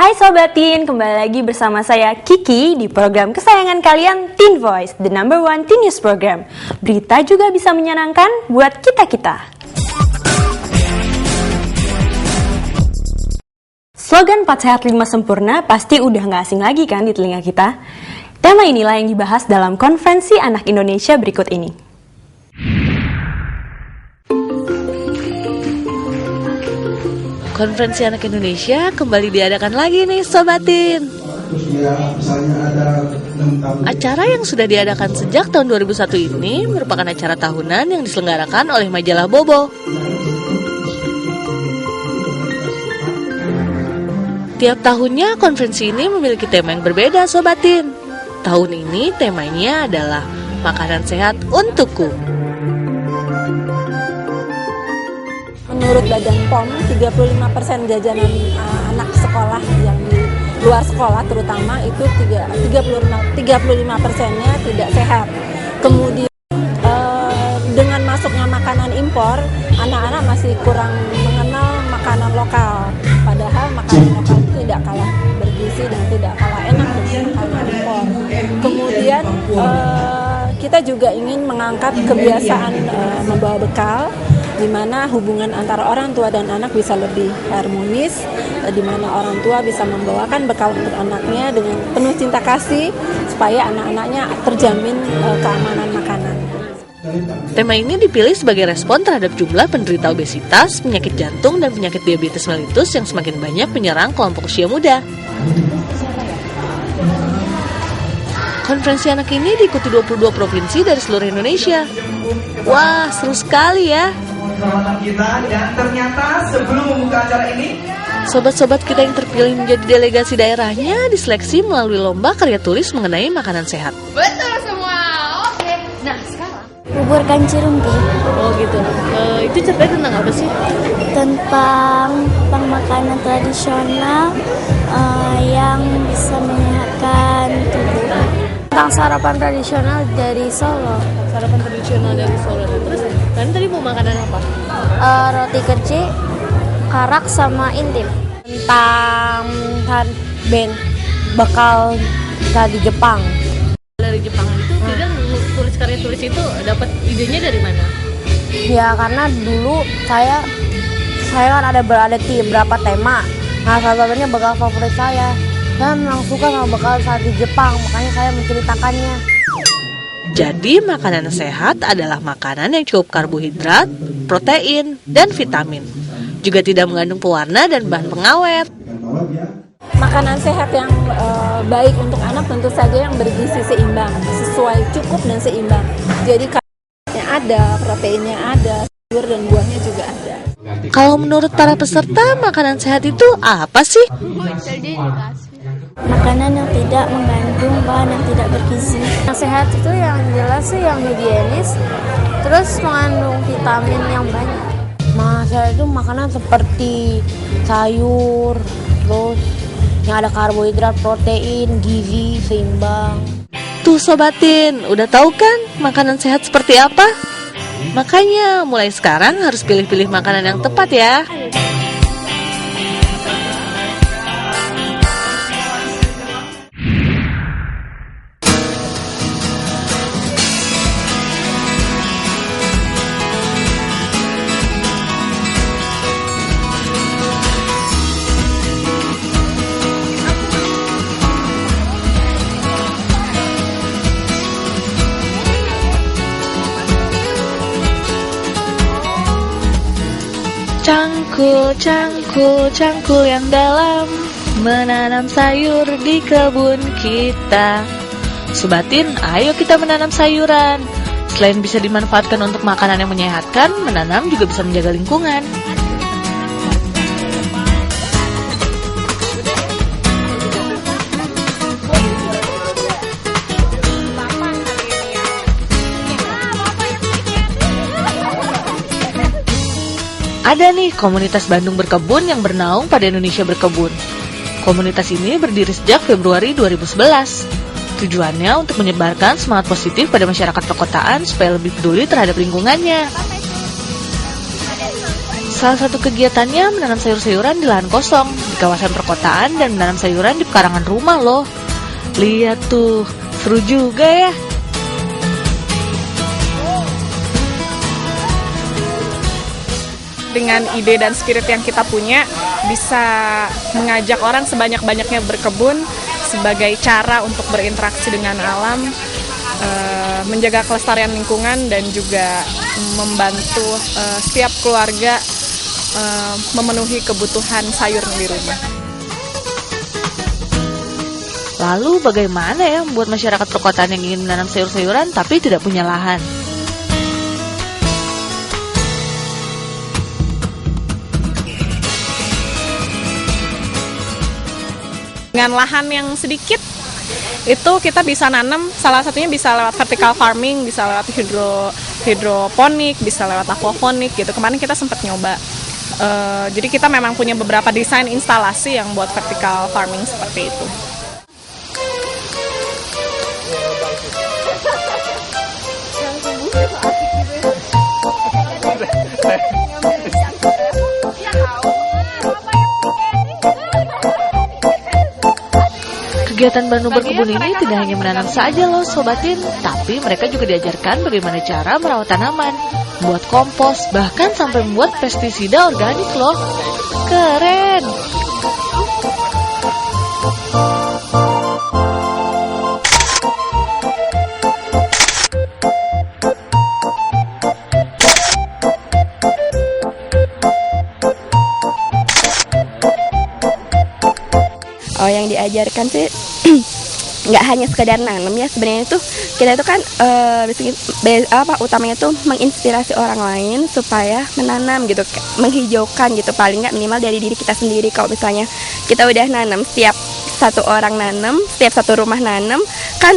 Hai Sobatin, kembali lagi bersama saya Kiki di program kesayangan kalian Teen Voice, the number one teen news program. Berita juga bisa menyenangkan buat kita-kita. Slogan 4 Sehat 5 Sempurna pasti udah gak asing lagi kan di telinga kita? Tema inilah yang dibahas dalam konferensi anak Indonesia berikut ini. Konferensi Anak Indonesia kembali diadakan lagi nih Sobatin. Acara yang sudah diadakan sejak tahun 2001 ini merupakan acara tahunan yang diselenggarakan oleh majalah Bobo. Tiap tahunnya konferensi ini memiliki tema yang berbeda Sobatin. Tahun ini temanya adalah makanan sehat untukku. Menurut Badan POM, 35% jajanan anak sekolah yang di luar sekolah terutama itu 35%-nya tidak sehat. Kemudian dengan masuknya makanan impor, anak-anak masih kurang mengenal makanan lokal. Padahal makanan lokal itu tidak kalah bergizi dan tidak kalah enak dengan makanan impor. Kemudian kita juga ingin mengangkat kebiasaan membawa bekal, di mana hubungan antara orang tua dan anak bisa lebih harmonis, di mana orang tua bisa membawakan bekal untuk anaknya dengan penuh cinta kasih, supaya anak-anaknya terjamin keamanan makanan. Tema ini dipilih sebagai respon terhadap jumlah penderita obesitas, penyakit jantung, dan penyakit diabetes mellitus yang semakin banyak menyerang kelompok usia muda. Konferensi anak ini diikuti 22 provinsi dari seluruh Indonesia. Wah, seru sekali ya! Kita, dan ternyata sebelum membuka acara ini, sobat-sobat kita yang terpilih menjadi delegasi daerahnya diseleksi melalui lomba karya tulis mengenai makanan sehat. Betul semua, oke. Nah sekarang Bubur kanci rumpi. Oh gitu. Itu ceritanya tentang apa sih? Tentang makanan tradisional yang bisa menyehatkan tubuh. Tentang sarapan tradisional dari Solo. Sarapan tradisional dari Solo. Terus kalian tadi mau makanan apa? Roti kecil, karak sama intim. Tentang bekal dari Jepang. Dari Jepang itu tidak tulis karya tulis itu dapat idenya dari mana? Ya karena dulu saya kan ada berapa tema. Nah salah satunya bekal favorit saya. Saya memang suka sama bekal saat di Jepang, makanya saya menceritakannya. Jadi makanan sehat adalah makanan yang cukup karbohidrat, protein, dan vitamin. Juga tidak mengandung pewarna dan bahan pengawet. Makanan sehat yang baik untuk anak tentu saja yang bergizi seimbang, sesuai cukup dan seimbang. Jadi kalorinya ada, proteinnya ada, sayur dan buahnya juga ada. Kalau menurut para peserta, makanan sehat itu apa sih? Makanan yang tidak mengandung bahan yang tidak bergizi. Yang sehat itu yang jelas sih yang higienis, terus mengandung vitamin yang banyak. Sehat itu makanan seperti sayur, terus yang ada karbohidrat, protein, gizi seimbang. Tuh Sobatin, udah tahu kan makanan sehat seperti apa? Makanya mulai sekarang harus pilih-pilih makanan yang tepat ya. Cangkul yang dalam, menanam sayur di kebun kita. Sobatin, ayo kita menanam sayuran. Selain bisa dimanfaatkan untuk makanan yang menyehatkan, menanam juga bisa menjaga lingkungan. Ada nih komunitas Bandung Berkebun yang bernaung pada Indonesia Berkebun. Komunitas ini berdiri sejak Februari 2011. Tujuannya untuk menyebarkan semangat positif pada masyarakat perkotaan supaya lebih peduli terhadap lingkungannya. Salah satu kegiatannya menanam sayur-sayuran di lahan kosong di kawasan perkotaan dan menanam sayuran di pekarangan rumah loh. Lihat tuh, seru juga ya. Dengan ide dan spirit yang kita punya, bisa mengajak orang sebanyak-banyaknya berkebun sebagai cara untuk berinteraksi dengan alam, menjaga kelestarian lingkungan, dan juga membantu setiap keluarga memenuhi kebutuhan sayur di rumah. Lalu bagaimana ya buat masyarakat perkotaan yang ingin menanam sayur-sayuran tapi tidak punya lahan? Dengan lahan yang sedikit, itu kita bisa nanam, salah satunya bisa lewat vertical farming, bisa lewat hidroponik, bisa lewat aquaponik gitu. Kemarin kita sempat nyoba. Jadi kita memang punya beberapa desain instalasi yang buat vertical farming seperti itu. Kegiatan Bandung Berkebun ini tidak hanya menanam saja loh sobatin, tapi mereka juga diajarkan bagaimana cara merawat tanaman, membuat kompos, bahkan sampai membuat pestisida organik loh. Keren! Oh, yang diajarkan sih nggak hanya sekedar nanam ya, sebenarnya tuh kita itu kan utamanya tuh menginspirasi orang lain supaya menanam gitu, menghijaukan gitu, paling nggak minimal dari diri kita sendiri. Kalau misalnya kita udah nanam, setiap satu orang nanam, setiap satu rumah nanam kan,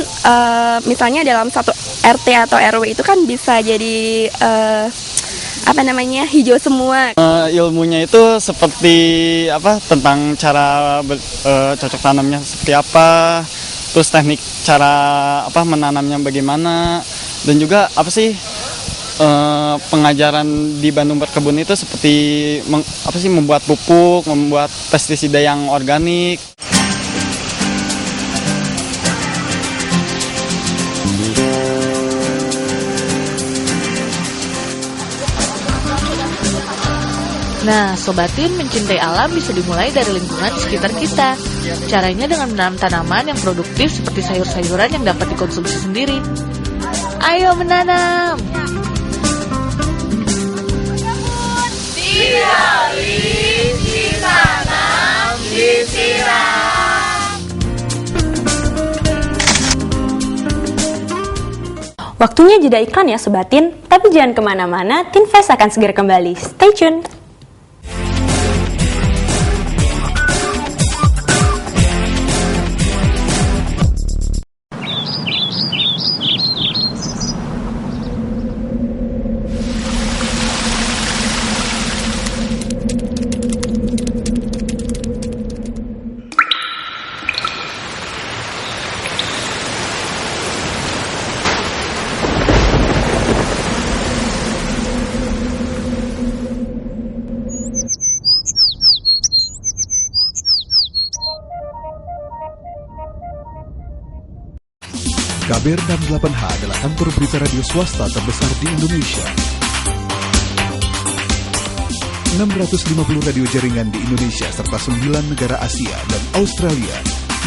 misalnya dalam satu RT atau RW itu kan bisa jadi hijau semua. Ilmunya itu seperti tentang cara cocok tanamnya seperti apa, terus teknik cara menanamnya bagaimana, dan juga pengajaran di Bandung Berkebun itu seperti membuat pupuk, membuat pestisida yang organik. Nah, sobatin, mencintai alam bisa dimulai dari lingkungan sekitar kita. Caranya dengan menanam tanaman yang produktif seperti sayur-sayuran yang dapat dikonsumsi sendiri. Ayo menanam! Digali, ditanam, disiram. Waktunya jeda iklan ya sobatin, tapi jangan kemana-mana, Teen Voice akan segera kembali. Stay tune! KBR 68H adalah kantor berita radio swasta terbesar di Indonesia. 650 radio jaringan di Indonesia serta 9 negara Asia dan Australia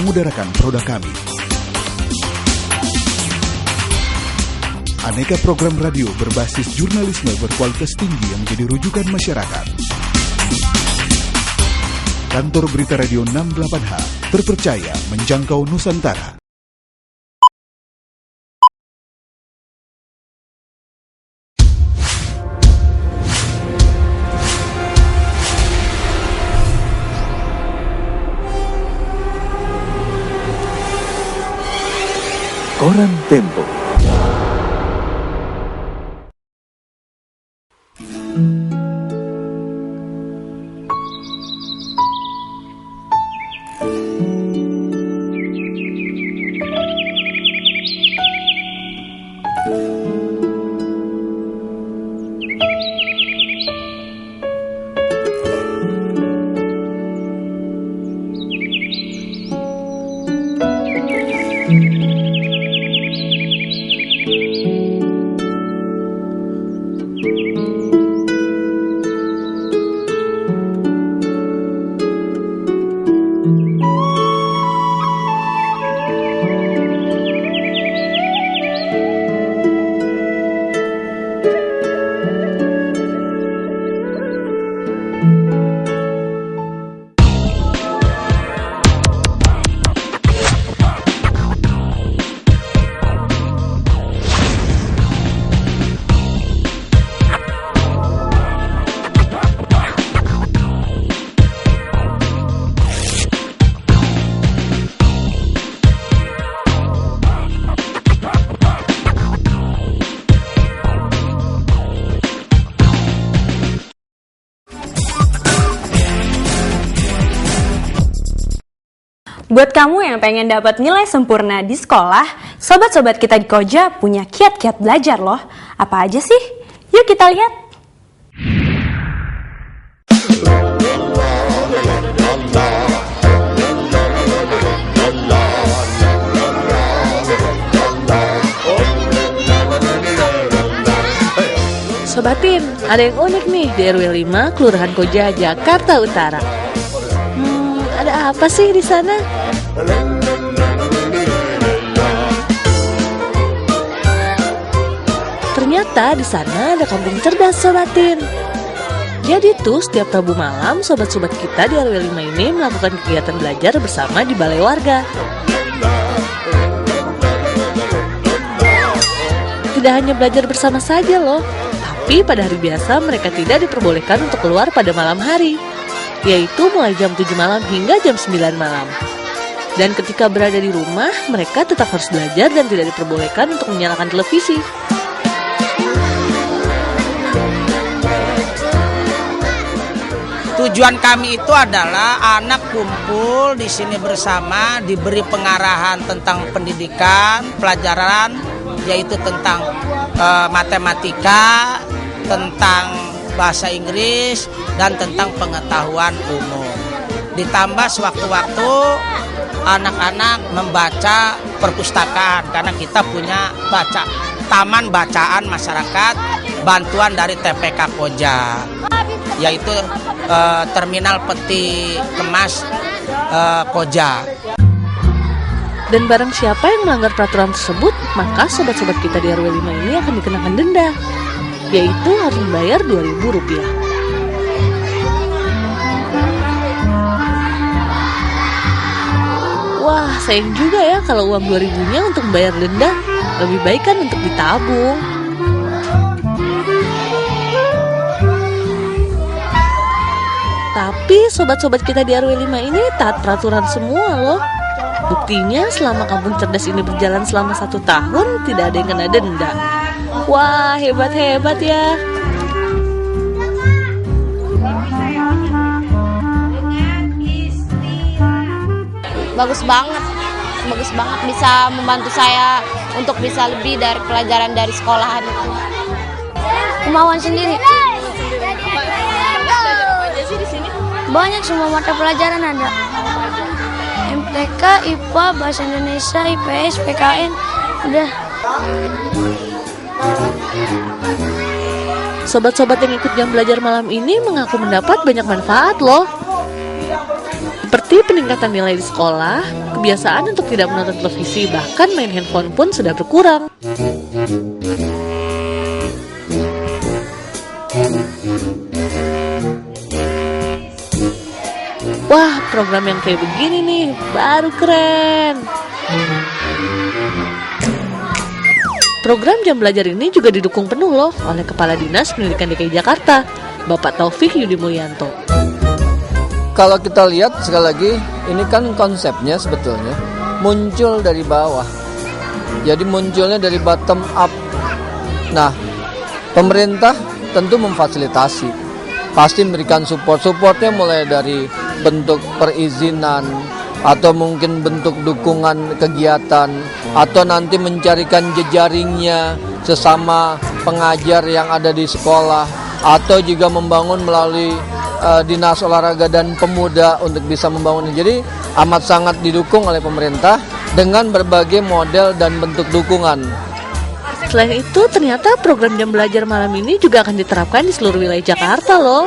mengudarakan produk kami. Aneka program radio berbasis jurnalisme berkualitas tinggi yang menjadi rujukan masyarakat. Kantor berita radio 68H terpercaya menjangkau Nusantara. Koran Tempo. Buat kamu yang pengen dapat nilai sempurna di sekolah, sobat-sobat kita di Koja punya kiat-kiat belajar loh. Apa aja sih? Yuk kita lihat. Sobatin, ada yang unik nih di RW 5 Kelurahan Koja, Jakarta Utara. Ada apa sih di sana? Ternyata di sana ada kampung cerdas, Sobatin. Jadi tuh setiap Rabu malam sobat-sobat kita di RW 5 ini melakukan kegiatan belajar bersama di balai warga. Tidak hanya belajar bersama saja loh, tapi pada hari biasa mereka tidak diperbolehkan untuk keluar pada malam hari, yaitu mulai jam 7 malam hingga jam 9 malam. Dan ketika berada di rumah, mereka tetap harus belajar dan tidak diperbolehkan untuk menyalakan televisi. Tujuan kami itu adalah anak kumpul di sini bersama, diberi pengarahan tentang pendidikan, pelajaran, yaitu tentang matematika, tentang bahasa Inggris, dan tentang pengetahuan umum. Ditambah sewaktu-waktu anak-anak membaca perpustakaan, karena kita punya taman bacaan masyarakat, bantuan dari TPK Koja, yaitu terminal peti kemas Koja. Dan barang siapa yang melanggar peraturan tersebut, maka sobat-sobat kita di RW 5 ini akan dikenakan denda, yaitu harus membayar Rp2.000. Wah, sayang juga ya kalau uang 2.000-nya untuk membayar denda. Lebih baik kan untuk ditabung. Tapi sobat-sobat kita di RW 5 ini taat peraturan semua loh. Buktinya selama kampung cerdas ini berjalan selama 1 tahun tidak ada yang kena denda. Wah, hebat-hebat ya. Bagus banget bisa membantu saya untuk bisa lebih dari pelajaran dari sekolahan itu. Kemauan sendiri. Banyak semua mata pelajaran ada. MTK, IPA, Bahasa Indonesia, IPS, PKN, udah. Sobat-sobat yang ikut jam belajar malam ini mengaku mendapat banyak manfaat loh. Seperti peningkatan nilai di sekolah, kebiasaan untuk tidak menonton televisi, bahkan main handphone pun sudah berkurang. Wah, program yang kayak begini nih, baru keren. Program jam belajar ini juga didukung penuh loh oleh Kepala Dinas Pendidikan DKI Jakarta, Bapak Taufik Yudi Mulyanto. Kalau kita lihat sekali lagi, ini kan konsepnya sebetulnya muncul dari bawah. Jadi munculnya dari bottom up. Nah, pemerintah tentu memfasilitasi. Pasti memberikan supportnya mulai dari bentuk perizinan, atau mungkin bentuk dukungan kegiatan, atau nanti mencarikan jejaringnya sesama pengajar yang ada di sekolah, atau juga membangun melalui Dinas Olahraga dan Pemuda untuk bisa membangun. Jadi amat sangat didukung oleh pemerintah dengan berbagai model dan bentuk dukungan. Selain itu, ternyata program jam belajar malam ini juga akan diterapkan di seluruh wilayah Jakarta loh.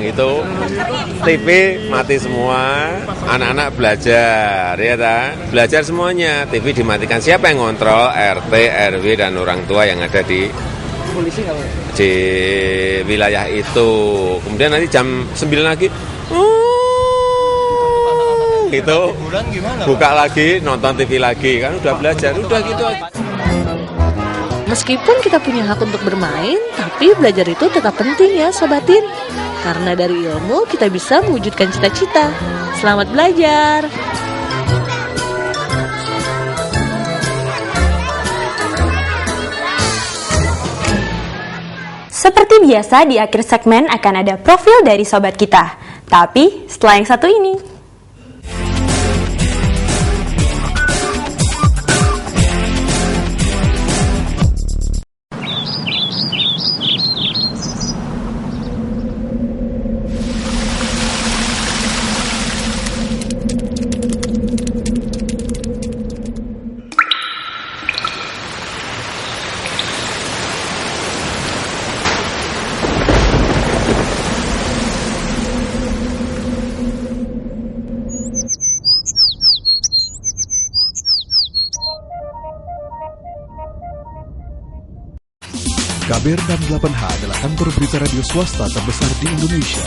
Itu TV mati semua, anak-anak belajar, ya ta? Belajar semuanya, TV dimatikan. Siapa yang ngontrol? RT, RW, dan orang tua yang ada di wilayah itu. Kemudian nanti jam 9 lagi, itu buka lagi, nonton TV lagi, kan udah belajar, udah gitu aja. Meskipun kita punya hak untuk bermain, tapi belajar itu tetap penting ya sobatin. Karena dari ilmu kita bisa mewujudkan cita-cita. Selamat belajar! Seperti biasa di akhir segmen akan ada profil dari sobat kita. Tapi setelah yang satu ini. KBR 68H adalah kantor berita radio swasta terbesar di Indonesia.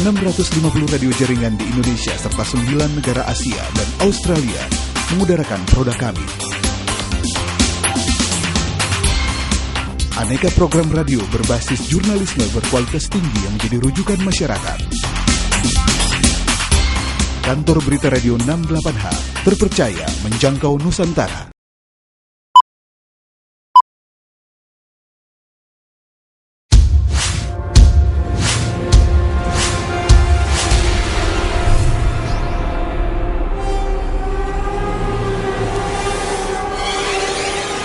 650 radio jaringan di Indonesia serta 9 negara Asia dan Australia mengudarakan produk kami. Aneka program radio berbasis jurnalisme berkualitas tinggi yang menjadi rujukan masyarakat. Kantor berita radio 68H terpercaya menjangkau Nusantara.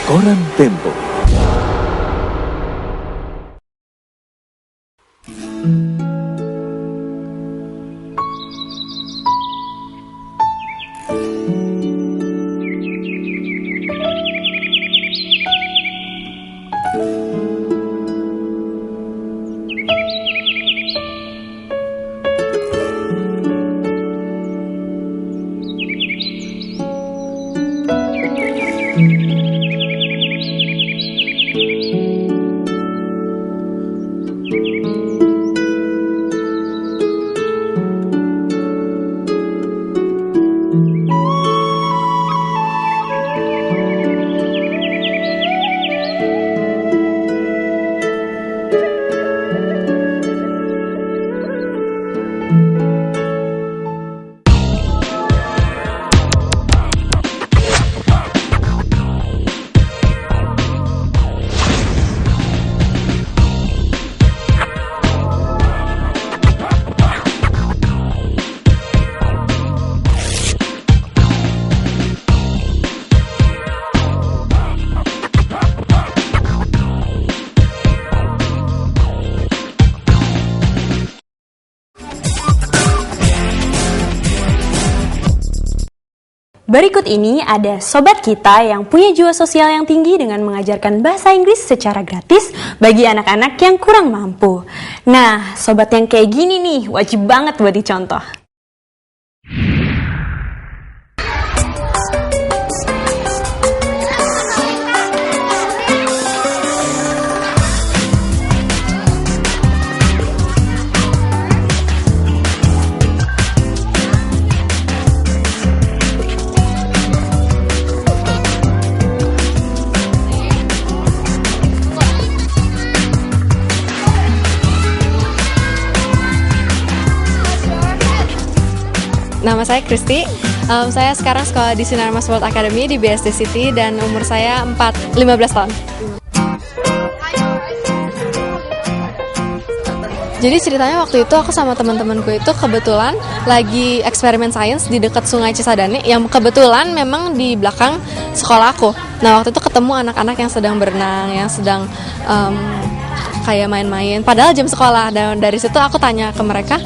Koran Tempo. Berikut ini ada sobat kita yang punya jiwa sosial yang tinggi dengan mengajarkan bahasa Inggris secara gratis bagi anak-anak yang kurang mampu. Nah, sobat yang kayak gini nih wajib banget buat dicontoh. Nama saya Kristi, saya sekarang sekolah di Sinar Mas World Academy di BSD City dan umur saya 15 tahun. Jadi ceritanya waktu itu aku sama teman-temanku itu kebetulan lagi eksperimen sains di dekat Sungai Cisadane yang kebetulan memang di belakang sekolah aku. Nah waktu itu ketemu anak-anak yang sedang berenang, yang sedang kayak main-main, padahal jam sekolah. Dan dari situ aku tanya ke mereka,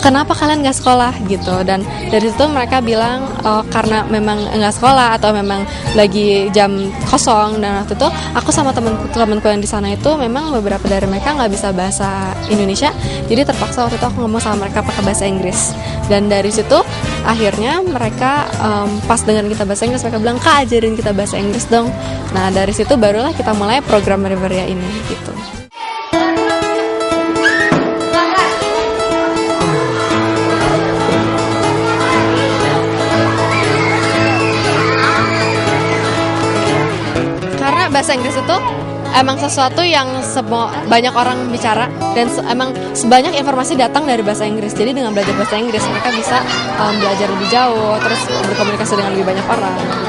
kenapa kalian nggak sekolah gitu, dan dari situ mereka bilang karena memang nggak sekolah atau memang lagi jam kosong. Dan waktu itu aku sama temanku yang di sana itu memang beberapa dari mereka nggak bisa bahasa Indonesia, jadi terpaksa waktu itu aku ngomong sama mereka pakai bahasa Inggris. Dan dari situ akhirnya mereka pas dengan kita bahasa Inggris, mereka bilang, Kak ajarin kita bahasa Inggris dong. Nah dari situ barulah kita mulai program Riveria ini gitu. Bahasa Inggris itu emang sesuatu yang banyak orang bicara dan emang sebanyak informasi datang dari bahasa Inggris. Jadi dengan belajar bahasa Inggris mereka bisa belajar lebih jauh, terus berkomunikasi dengan lebih banyak orang gitu.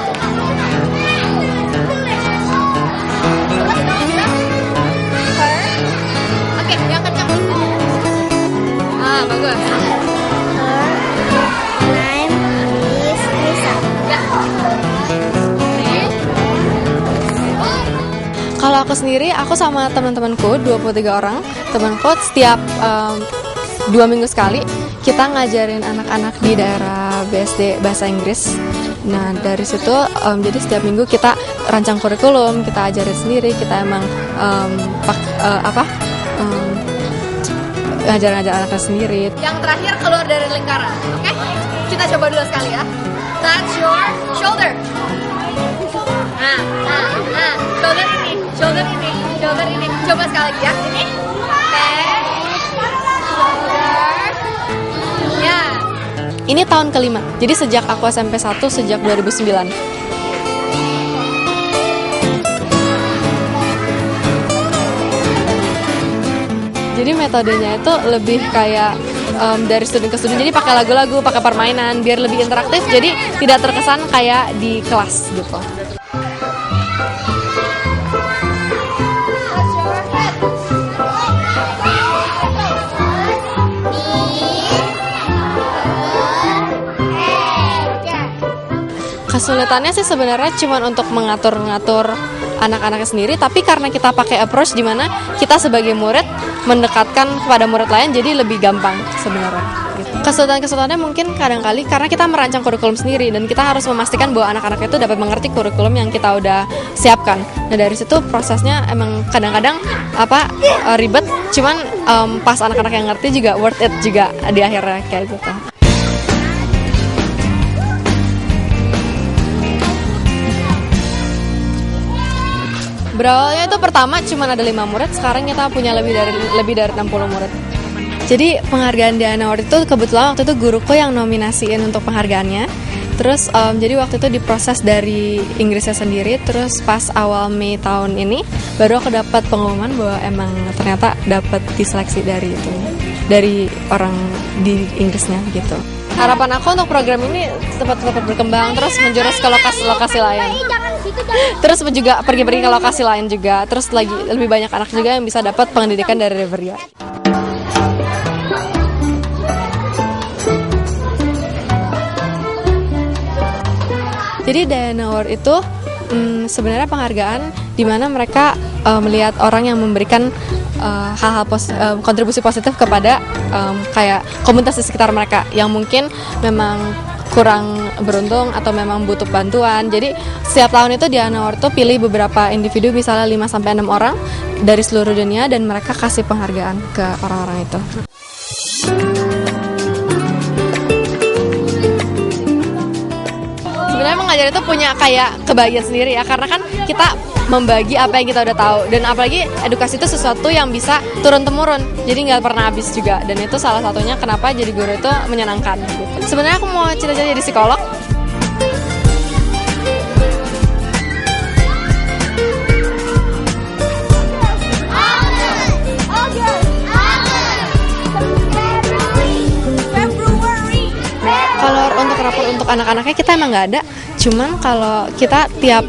aku sendiri, aku sama teman-temanku 23 orang temanku setiap 2 minggu sekali kita ngajarin anak-anak di daerah BSD bahasa Inggris. Nah dari situ jadi setiap minggu kita rancang kurikulum, kita ajarin sendiri, kita emang ngajar-ngajar anaknya sendiri. Yang terakhir keluar dari lingkaran, oke? Kita coba dulu sekali ya. Touch your shoulder. Shoulder ini. Coba sekali lagi ya. Ini. Shoulder. Ya. Ini tahun kelima. Jadi sejak aku SMP 1 sejak 2009. Jadi metodenya itu lebih kayak dari student ke student, jadi pakai lagu-lagu, pakai permainan, biar lebih interaktif, jadi tidak terkesan kayak di kelas gitu. Kesulitannya sih sebenarnya cuma untuk mengatur-ngatur anak-anaknya sendiri, tapi karena kita pakai approach di mana kita sebagai murid mendekatkan kepada murid lain, jadi lebih gampang sebenarnya. Gitu. Kesulitan-kesulitannya mungkin kadang-kali karena kita merancang kurikulum sendiri dan kita harus memastikan bahwa anak-anak itu dapat mengerti kurikulum yang kita udah siapkan. Nah dari situ prosesnya emang kadang-kadang ribet, cuman pas anak-anak yang ngerti juga worth it juga di akhirnya kayak gitu. Berawalnya itu pertama cuma ada 5 murid, sekarang kita punya lebih dari 60 murid. Jadi penghargaan Diana Award itu kebetulan waktu itu guruku yang nominasiin untuk penghargaannya. Terus jadi waktu itu diproses dari Inggrisnya sendiri. Terus pas awal Mei tahun ini baru aku dapat pengumuman bahwa emang ternyata dapat diseleksi dari orang di Inggrisnya gitu. Harapan aku untuk program ini tetap berkembang, terus menjurus ke lokasi lain. Terus juga pergi-pergi ke lokasi lain juga. Terus lagi lebih banyak anak juga yang bisa dapat pendidikan dari Riveria. Jadi Diana Award itu sebenarnya penghargaan di mana mereka melihat orang yang memberikan hal-hal kontribusi positif kepada kayak komunitas di sekitar mereka yang mungkin memang kurang beruntung atau memang butuh bantuan. Jadi setiap tahun itu Diana Award tuh pilih beberapa individu, misalnya 5-6 orang dari seluruh dunia, dan mereka kasih penghargaan ke orang-orang itu. Sebenarnya mengajar itu punya kayak kebahagiaan sendiri ya, karena kan kita membagi apa yang kita udah tahu, dan apalagi edukasi itu sesuatu yang bisa turun-temurun, jadi nggak pernah habis juga, dan itu salah satunya kenapa jadi guru itu menyenangkan gitu. Sebenarnya aku mau cita-cita jadi psikolog. Kalau untuk rapor untuk anak-anaknya kita emang nggak ada, cuman kalau kita tiap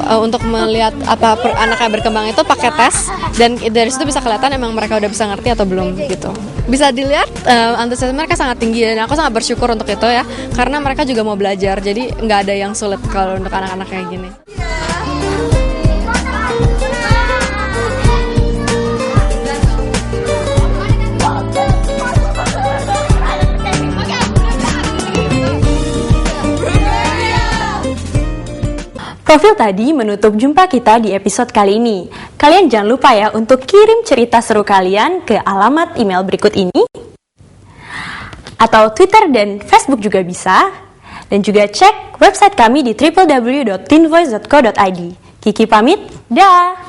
untuk melihat apa anaknya berkembang itu pakai tes, dan dari situ bisa kelihatan emang mereka udah bisa ngerti atau belum gitu. Bisa dilihat antusiasme mereka sangat tinggi, dan aku sangat bersyukur untuk itu ya, karena mereka juga mau belajar, jadi nggak ada yang sulit kalau untuk anak-anak kayak gini. Profil tadi menutup jumpa kita di episode kali ini. Kalian jangan lupa ya untuk kirim cerita seru kalian ke alamat email berikut ini. Atau Twitter dan Facebook juga bisa. Dan juga cek website kami di www.teenvoice.co.id. Kiki pamit, dah!